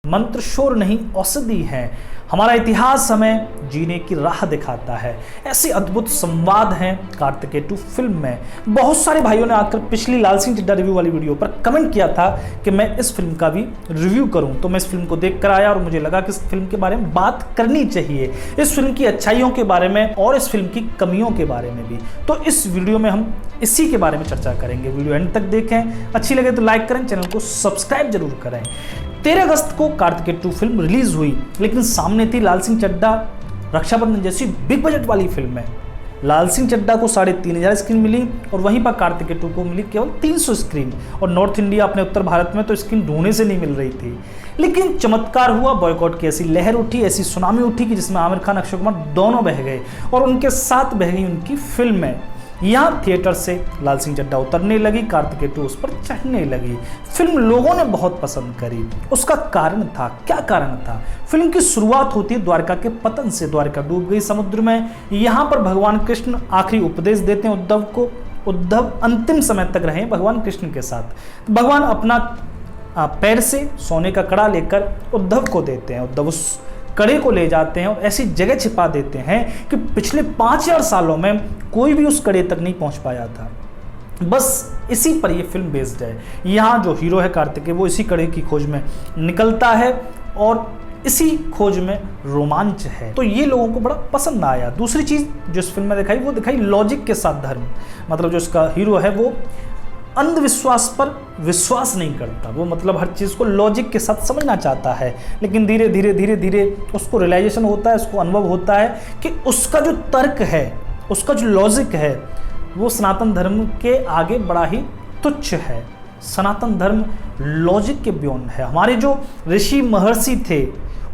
मंत्र शोर नहीं औषधि है। हमारा इतिहास हमें जीने की राह दिखाता है। ऐसे अद्भुत संवाद हैं कार्तिकेय 2 फिल्म में। बहुत सारे भाइयों ने आकर पिछली लाल सिंह चड्ढा रिव्यू वाली वीडियो पर कमेंट किया था कि मैं इस फिल्म का भी रिव्यू करूं, तो मैं इस फिल्म को देख कर आया और मुझे लगा कि इस फिल्म के बारे में बात करनी चाहिए, इस फिल्म की अच्छाइयों के बारे में और इस फिल्म की कमियों के बारे में भी। तो इस वीडियो में हम इसी के बारे में चर्चा करेंगे। वीडियो एंड तक देखें, अच्छी लगे तो लाइक करें, चैनल को सब्सक्राइब जरूर करें। 13 अगस्त को कार्तिकेय 2 फिल्म रिलीज हुई, लेकिन सामने थी लाल सिंह चड्ढा रक्षाबंधन जैसी बिग बजट वाली फिल्म है। लाल सिंह चड्ढा को 3500 स्क्रीन मिली और वहीं पर कार्तिकेय 2 को मिली केवल 300 स्क्रीन, और नॉर्थ इंडिया अपने उत्तर भारत में तो स्क्रीन ढूंढने से नहीं मिल रही थी। लेकिन चमत्कार हुआ, बॉयकॉट की ऐसी लहर उठी, ऐसी सुनामी उठी कि जिसमें आमिर खान अक्षय कुमार दोनों बह गए और उनके साथ बह गई उनकी फिल्में। यहाँ थिएटर से लाल सिंह चड्ढा उतरने लगी, कार्तिकेय 2 उस पर चढ़ने लगी। फिल्म लोगों ने बहुत पसंद करी। उसका कारण था, क्या कारण था? फिल्म की शुरुआत होती है द्वारका के पतन से। द्वारका डूब गई समुद्र में। यहाँ पर भगवान कृष्ण आखिरी उपदेश देते हैं उद्धव को। उद्धव अंतिम समय तक रहे भगवान कृष्ण के साथ। भगवान अपना पैर से सोने का कड़ा लेकर उद्धव को देते हैं। उद्धव उस कड़े को ले जाते हैं और ऐसी जगह छिपा देते हैं कि पिछले 5000 सालों में कोई भी उस कड़े तक नहीं पहुंच पाया था। बस इसी पर यह फिल्म बेस्ड है। यहाँ जो हीरो है कार्तिकेय, वो इसी कड़े की खोज में निकलता है और इसी खोज में रोमांच है। तो ये लोगों को बड़ा पसंद आया। दूसरी चीज़ जो इस फिल्म में दिखाई, वो दिखाई लॉजिक के साथ धर्म। मतलब जो इसका हीरो है वो अंधविश्वास पर विश्वास नहीं करता, वो मतलब हर चीज़ को लॉजिक के साथ समझना चाहता है। लेकिन धीरे धीरे उसको रियलाइजेशन होता है, उसको अनुभव होता है कि उसका जो तर्क है, उसका जो लॉजिक है, वो सनातन धर्म के आगे बड़ा ही तुच्छ है। सनातन धर्म लॉजिक के बियॉन्ड है। हमारे जो ऋषि महर्षि थे,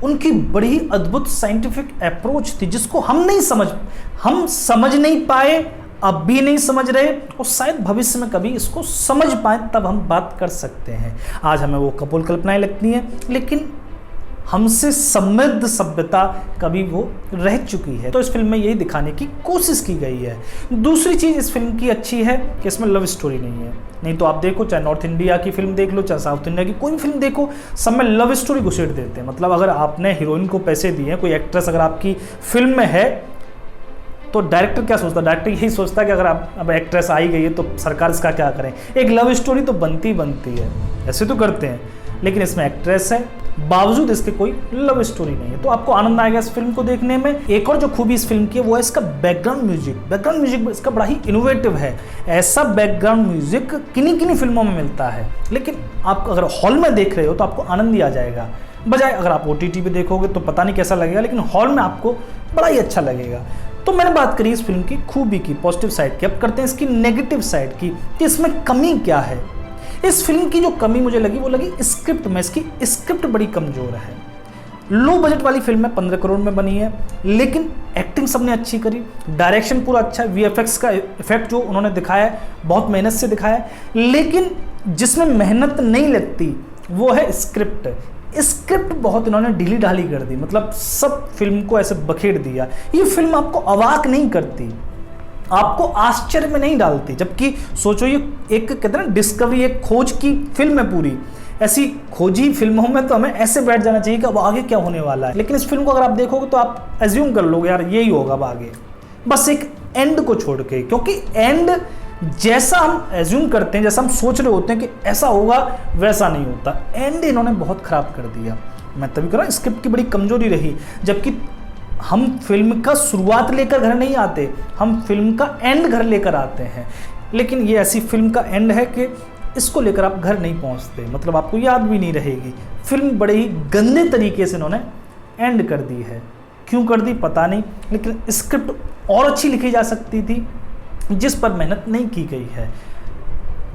उनकी बड़ी अद्भुत साइंटिफिक अप्रोच थी जिसको हम समझ नहीं पाए, अब भी नहीं समझ रहे, और शायद भविष्य में कभी इसको समझ पाए तब हम बात कर सकते हैं। आज हमें वो कपोल कल्पनाएं लगती हैं, लेकिन हमसे समृद्ध सभ्यता कभी वो रह चुकी है। तो इस फिल्म में यही दिखाने की कोशिश की गई है। दूसरी चीज़ इस फिल्म की अच्छी है कि इसमें लव स्टोरी नहीं है। नहीं तो आप देखो, चाहे नॉर्थ इंडिया की फिल्म देख लो, चाहे साउथ इंडिया की कोई भी फिल्म देखो, सब में लव स्टोरी घुसेड़ देते हैं। मतलब अगर आपने हीरोइन को पैसे दिए, कोई एक्ट्रेस अगर आपकी फिल्म में है, तो डायरेक्टर क्या सोचता है? डायरेक्टर यही सोचता है कि अगर अब एक्ट्रेस आई गई है तो सरकार इसका क्या करें। एक लव स्टोरी तो बनती है, ऐसे तो करते हैं, लेकिन इसमें एक्ट्रेस है, बावजूद इसके कोई लव स्टोरी नहीं है। तो आपको आनंद आएगा इस फिल्म को देखने में। एक और जो खूबी इस फिल्म की है वो है इसका बैकग्राउंड म्यूजिक इसका बड़ा ही इनोवेटिव है। ऐसा बैकग्राउंड म्यूजिक किन्हीं फिल्मों में मिलता है, लेकिन आप अगर हॉल में देख रहे हो तो आपको आनंद ही आ जाएगा। बजाय अगर आप OTT पे देखोगे तो पता नहीं कैसा लगेगा, लेकिन हॉल में आपको बड़ा ही अच्छा लगेगा। तो मैंने बात करी इस फिल्म की खूबी की, पॉजिटिव साइड की। अब करते हैं इसकी नेगेटिव साइड की, कि इसमें कमी क्या है। इस फिल्म की जो कमी मुझे लगी वो लगी स्क्रिप्ट में। इसकी स्क्रिप्ट बड़ी कमजोर है। लो बजट वाली फिल्म है, 15 करोड़ में बनी है, लेकिन एक्टिंग सबने अच्छी करी, डायरेक्शन पूरा अच्छा है, VFX का इफेक्ट जो उन्होंने दिखाया है बहुत मेहनत से दिखाया है। लेकिन जिसमें मेहनत नहीं लगती वो है स्क्रिप्ट। स्क्रिप्ट बहुत इन्होंने ढीली ढाली कर दी, मतलब सब फिल्म को ऐसे बखेड़ दिया। ये फिल्म आपको अवाक नहीं करती, आपको आश्चर्य में नहीं डालती। जबकि सोचो, ये एक कहते हैं ना डिस्कवरी, एक खोज की फिल्म है पूरी। ऐसी खोजी फिल्मों में तो हमें ऐसे बैठ जाना चाहिए कि अब आगे क्या होने वाला है। लेकिन इस फिल्म को अगर आप देखोगे तो आप एज्यूम कर लोगे यार यही होगा अब आगे, बस एक एंड को छोड़ के। क्योंकि एंड जैसा हम एज्यूम करते हैं, जैसा हम सोच रहे होते हैं कि ऐसा होगा, वैसा नहीं होता। एंड इन्होंने बहुत खराब कर दिया। मैं तभी कह रहा हूँ स्क्रिप्ट की बड़ी कमजोरी रही। जबकि हम फिल्म का शुरुआत लेकर घर नहीं आते, हम फिल्म का एंड घर लेकर आते हैं। लेकिन ये ऐसी फिल्म का एंड है कि इसको लेकर आप घर नहीं पहुँचते, मतलब आपको याद भी नहीं रहेगी। फिल्म बड़े ही गंदे तरीके से इन्होंने एंड कर दी है। क्यों कर दी पता नहीं, लेकिन स्क्रिप्ट और अच्छी लिखी जा सकती थी, जिस पर मेहनत नहीं की गई है।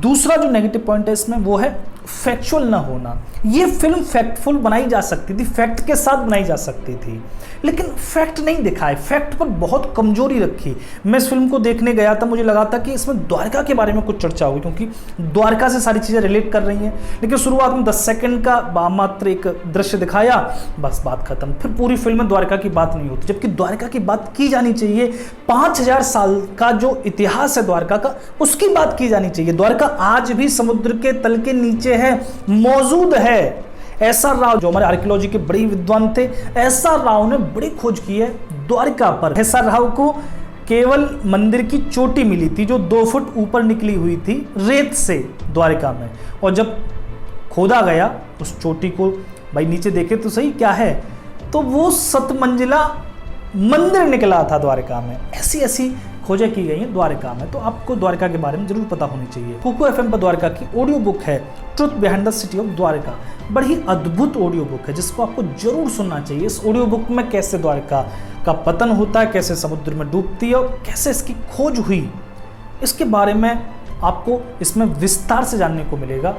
दूसरा जो नेगेटिव पॉइंट है इसमें वो है फैक्चुअल ना होना। ये फिल्म फैक्टफुल बनाई जा सकती थी, फैक्ट के साथ बनाई जा सकती थी, लेकिन फैक्ट नहीं दिखाए, फैक्ट पर बहुत कमजोरी रखी। मैं इस फिल्म को देखने गया था, मुझे लगा था कि इसमें द्वारका के बारे में कुछ चर्चा होगी, क्योंकि द्वारका से सारी चीज़ें रिलेट कर रही हैं। लेकिन शुरुआत में 10 सेकंड का मात्र एक दृश्य दिखाया, बस बात खत्म। फिर पूरी फिल्म में द्वारका की बात नहीं होती, जबकि द्वारका की बात की जानी चाहिए। 5000 साल का जो इतिहास है द्वारका का, उसकी बात की जानी चाहिए। द्वारका आज भी समुद्र के तल के नीचे है, मौजूद है। एस.आर. राव जो हमारे आर्कियोलॉजी के बड़े विद्वान थे, एस.आर. राव ने बड़ी खोज की है द्वारिका पर। एस.आर. राव को केवल मंदिर की चोटी मिली थी जो 2 फुट ऊपर निकली हुई थी रेत से द्वारिका में, और जब खोदा गया उस चोटी को भाई नीचे देखे तो सही क्या है, तो वो 7 मंजिला मंदिर निकला था द्वारिका में। ऐसी ऐसी खोजें की गई हैं द्वारिका में, तो आपको द्वारिका के बारे में जरूर पता होनी चाहिए। कुकू एफएम पर द्वारिका की ऑडियो बुक है truth behind the city of Dwarka, बड़ी अद्भुत ऑडियो बुक है जिसको आपको जरूर सुनना चाहिए। इस ऑडियो बुक में कैसे द्वारिका का पतन होता है, कैसे समुद्र में डूबती है और कैसे इसकी खोज हुई, इसके बारे में आपको इसमें विस्तार से जानने को मिलेगा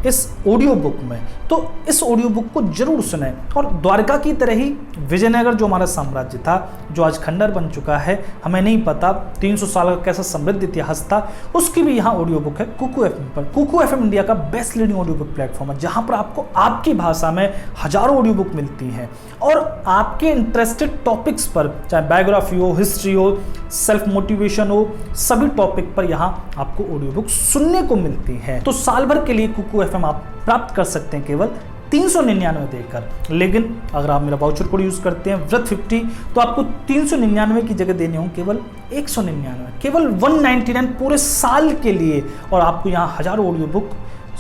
इस ऑडियो बुक में। तो इस ऑडियो बुक को जरूर सुनें। और द्वारका की तरह ही विजयनगर जो हमारा साम्राज्य था, जो आज खंडर बन चुका है, हमें नहीं पता 300 साल का कैसा समृद्ध इतिहास था, उसकी भी यहाँ ऑडियो बुक है कुकू एफएम पर। कुकू एफएम इंडिया का best leading audio book platform है जहाँ पर आपको आपकी भाषा में हजारों ऑडियो बुक मिलती हैं और आपके इंटरेस्टेड टॉपिक्स पर, चाहे बायोग्राफी हो, हिस्ट्री हो, सेल्फ मोटिवेशन हो, सभी टॉपिक पर यहाँ आपको ऑडियो बुक सुनने को मिलती है। तो साल भर के लिए कुकू एफएम आप प्राप्त कर सकते हैं केवल 399 देकर, लेकिन अगर आप मेरा वाउचर कोड यूज करते हैं व्रत50 तो आपको 399 की जगह देने होंगे केवल 199, केवल 199 पूरे साल के लिए, और आपको यहाँ हजारों ऑडियो बुक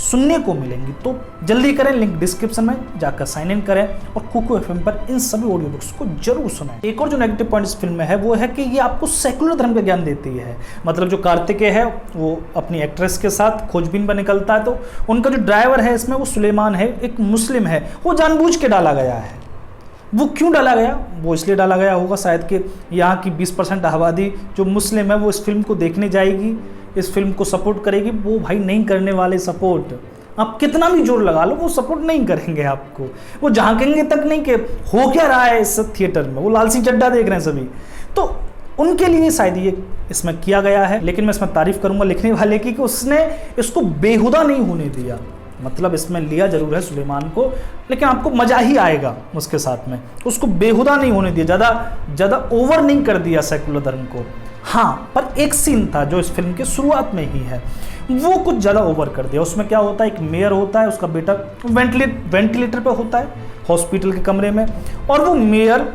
सुनने को मिलेंगी। तो जल्दी करें, लिंक डिस्क्रिप्शन में जाकर साइन इन करें और कुकू एफएम पर इन सभी ऑडियो बुक्स को जरूर सुनें। एक और जो नेगेटिव पॉइंट इस फिल्म में है वो है कि ये आपको सेकुलर धर्म का ज्ञान देती है। मतलब जो कार्तिकेय है वो अपनी एक्ट्रेस के साथ खोजबीन पर निकलता है, तो उनका जो ड्राइवर है इसमें वो सुलेमान है, एक मुस्लिम है, वो जानबूझ के डाला गया है। वो क्यों डाला गया? वो इसलिए डाला गया होगा शायद कि यहाँ की 20% आबादी जो मुस्लिम है वो इस फिल्म को देखने जाएगी, इस फिल्म को सपोर्ट करेगी। वो भाई नहीं करने वाले सपोर्ट, आप कितना भी जोर लगा लो वो सपोर्ट नहीं करेंगे आपको, वो झांकेंगे तक नहीं कि हो क्या रहा है इस थिएटर में, वो लाल सिंह चड्ढा देख रहे हैं सभी। तो उनके लिए शायद ये इसमें किया गया है, लेकिन मैं इसमें तारीफ करूंगा लिखने वाले की कि उसने इसको बेहुदा नहीं होने दिया। मतलब इसमें लिया जरूर है सुलेमान को, लेकिन आपको मजा ही आएगा उसके साथ में, उसको बेहुदा नहीं होने दिया, ज़्यादा ओवर नहीं कर दिया सेकुलर धर्म को। हाँ, पर एक सीन था जो इस फिल्म के शुरुआत में ही है, वो कुछ ज़्यादा ओवर कर दिया। उसमें क्या होता है, एक मेयर होता है, उसका बेटा वेंटिलेटर पे होता है हॉस्पिटल के कमरे में, और वो मेयर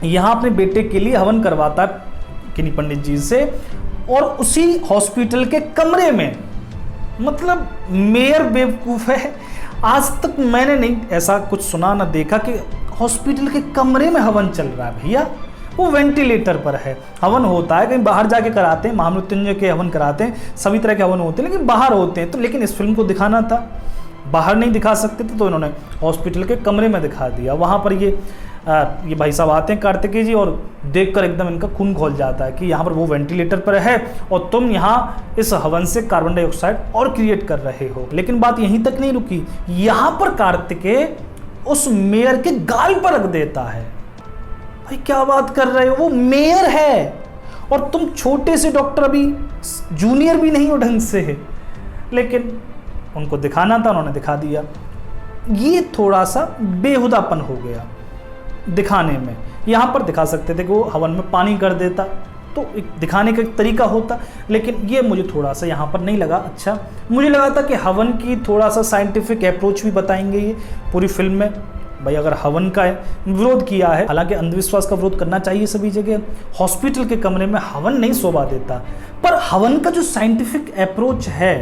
यहाँ अपने बेटे के लिए हवन करवाता है किन्हीं पंडित जी से, और उसी हॉस्पिटल के कमरे में, मतलब मेयर बेवकूफ़ है, आज तक मैंने नहीं ऐसा कुछ सुना ना देखा कि हॉस्पिटल के कमरे में हवन चल रहा है। भैया वो वेंटिलेटर पर है, हवन होता है कहीं बाहर जाके कराते हैं, महामृत्युंजय के हवन कराते हैं, सभी तरह के हवन होते हैं, लेकिन बाहर होते हैं। तो लेकिन इस फिल्म को दिखाना था, बाहर नहीं दिखा सकते थे, तो इन्होंने हॉस्पिटल के कमरे में दिखा दिया। वहाँ पर ये भाई साहब आते हैं कार्तिकेय जी, और देखकर एकदम इनका खून खौल जाता है कि यहाँ पर वो वेंटिलेटर पर है और तुम यहाँ इस हवन से कार्बन डाइऑक्साइड और क्रिएट कर रहे हो। लेकिन बात यहीं तक नहीं रुकी, यहाँ पर कार्तिकेय उस मेयर के गाल पर रख देता है। भाई क्या बात कर रहे हो, वो मेयर है और तुम छोटे से डॉक्टर, अभी जूनियर भी नहीं हो ढंग से। लेकिन उनको दिखाना था, उन्होंने दिखा दिया। ये थोड़ा सा बेहुदापन हो गया दिखाने में। यहाँ पर दिखा सकते थे कि वो हवन में पानी कर देता, तो एक दिखाने का एक तरीका होता, लेकिन ये मुझे थोड़ा सा यहाँ पर नहीं लगा अच्छा। मुझे लगा था कि हवन की थोड़ा सा साइंटिफिक अप्रोच भी बताएंगे ये पूरी फिल्म में। भाई अगर हवन का विरोध किया है, हालांकि अंधविश्वास का विरोध करना चाहिए सभी जगह, हॉस्पिटल के कमरे में हवन नहीं शोभा देता, पर हवन का जो साइंटिफिक अप्रोच है,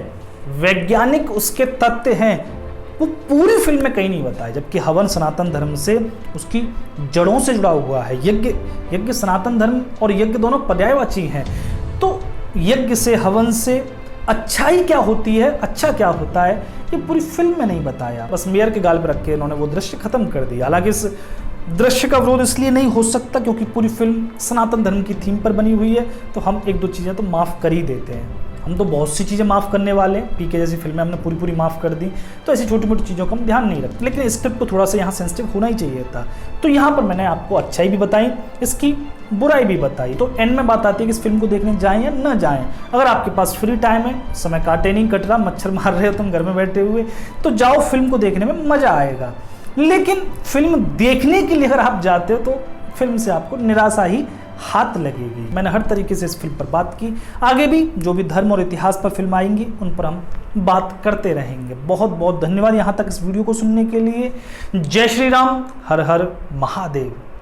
वैज्ञानिक उसके तथ्य हैं, वो पूरी फिल्म में कहीं नहीं बताया। जबकि हवन सनातन धर्म से, उसकी जड़ों से जुड़ा हुआ है। यज्ञ सनातन धर्म और यज्ञ दोनों पर्यायवाची हैं। तो यज्ञ से, हवन से अच्छाई क्या होती है, अच्छा क्या होता है, ये पूरी फिल्म में नहीं बताया। बस मेयर के गाल पर रख के इन्होंने वो दृश्य खत्म कर दिया। हालांकि इस दृश्य का विरोध इसलिए नहीं हो सकता क्योंकि पूरी फिल्म सनातन धर्म की थीम पर बनी हुई है, तो हम एक दो चीज़ें तो माफ़ कर ही देते हैं। हम तो बहुत सी चीज़ें माफ़ करने वाले हैं, पीके जैसी फिल्में हमने पूरी माफ़ कर दी, तो ऐसी छोटी मोटी चीज़ों का हम ध्यान नहीं रखते। लेकिन स्क्रिप्ट को थोड़ा सा यहाँ सेंसिटिव होना ही चाहिए था। तो यहाँ पर मैंने आपको अच्छाई भी बताई, इसकी बुराई भी बताई। तो एंड में बात आती है कि इस फिल्म को देखने जाएं या न जाएं। अगर आपके पास फ्री टाइम है, समय काटे नहीं कट रहा, मच्छर मार रहे हो तुम घर में बैठे हुए, तो जाओ, फिल्म को देखने में मज़ा आएगा। लेकिन फिल्म देखने के लिए अगर आप जाते हो तो फिल्म से आपको निराशा ही हाथ लगेगी। मैंने हर तरीके से इस फिल्म पर बात की, आगे भी जो भी धर्म और इतिहास पर फिल्म आएंगी उन पर हम बात करते रहेंगे। बहुत बहुत धन्यवाद यहाँ तक इस वीडियो को सुनने के लिए। जय श्री राम, हर हर महादेव।